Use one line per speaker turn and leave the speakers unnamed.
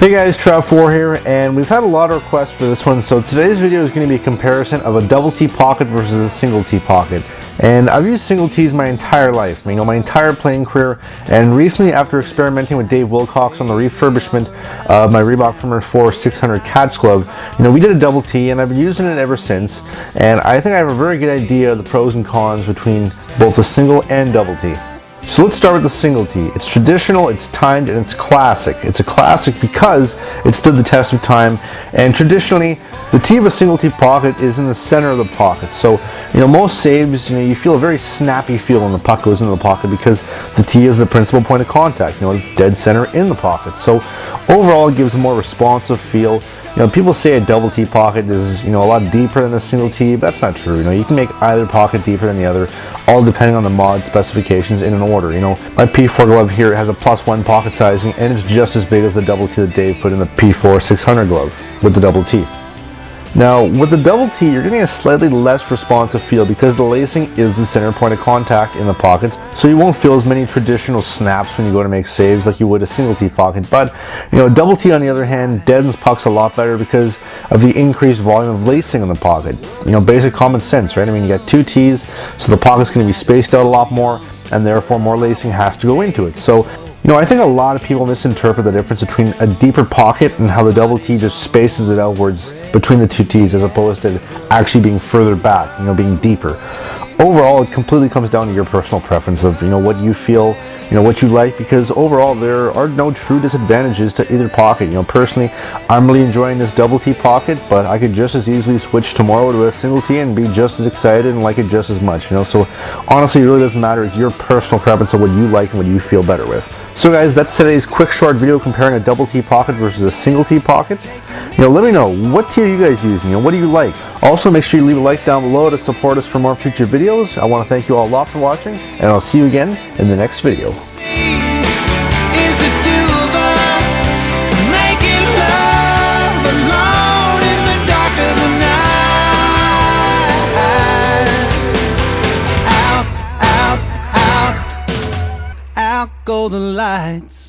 Hey guys, Trav4 here, and we've had a lot of requests for this one, so today's video is going to be a comparison of a double T pocket versus a single T pocket. And I've used single T's my entire life, my entire playing career, and recently after experimenting with Dave Wilcox on the refurbishment of my Reebok Premier 4 600 catch glove, we did a double T and I've been using it ever since, and I think I have a very good idea of the pros and cons between both a single and double T. So let's start with the single T. It's traditional, it's timed, and it's classic. It's a classic because it stood the test of time, and traditionally, the T of a single T pocket is in the center of the pocket. So, most saves, you feel a very snappy feel when the puck goes into the pocket because the T is the principal point of contact. It's dead center in the pocket. So, overall, it gives a more responsive feel. People say a double T pocket is, a lot deeper than a single T, but that's not true. You can make either pocket deeper than the other, all depending on the mod specifications in an order. My P4 glove here has a +1 pocket sizing, and it's just as big as the double T that Dave put in the P4 600 glove with the double T. Now, with the double T, you're getting a slightly less responsive feel because the lacing is the center point of contact in the pockets, so you won't feel as many traditional snaps when you go to make saves like you would a single T pocket. But, double T on the other hand deadens pucks a lot better because of the increased volume of lacing in the pocket. Basic common sense, right? You got two T's, so the pocket's going to be spaced out a lot more, and therefore more lacing has to go into it. So, I think a lot of people misinterpret the difference between a deeper pocket and how the double T just spaces it outwards between the two T's as opposed to actually being further back, being deeper. Overall, it completely comes down to your personal preference of, what you feel, what you like, because overall there are no true disadvantages to either pocket. Personally, I'm really enjoying this double T pocket, but I could just as easily switch tomorrow to a single T and be just as excited and like it just as much, So honestly, it really doesn't matter. It's your personal preference of what you like and what you feel better with. So guys, that's today's quick short video comparing a double T pocket versus a single T pocket. Let me know, what T are you guys using? What do you like? Also, make sure you leave a like down below to support us for more future videos. I want to thank you all a lot for watching, and I'll see you again in the next video.
Out go the lights.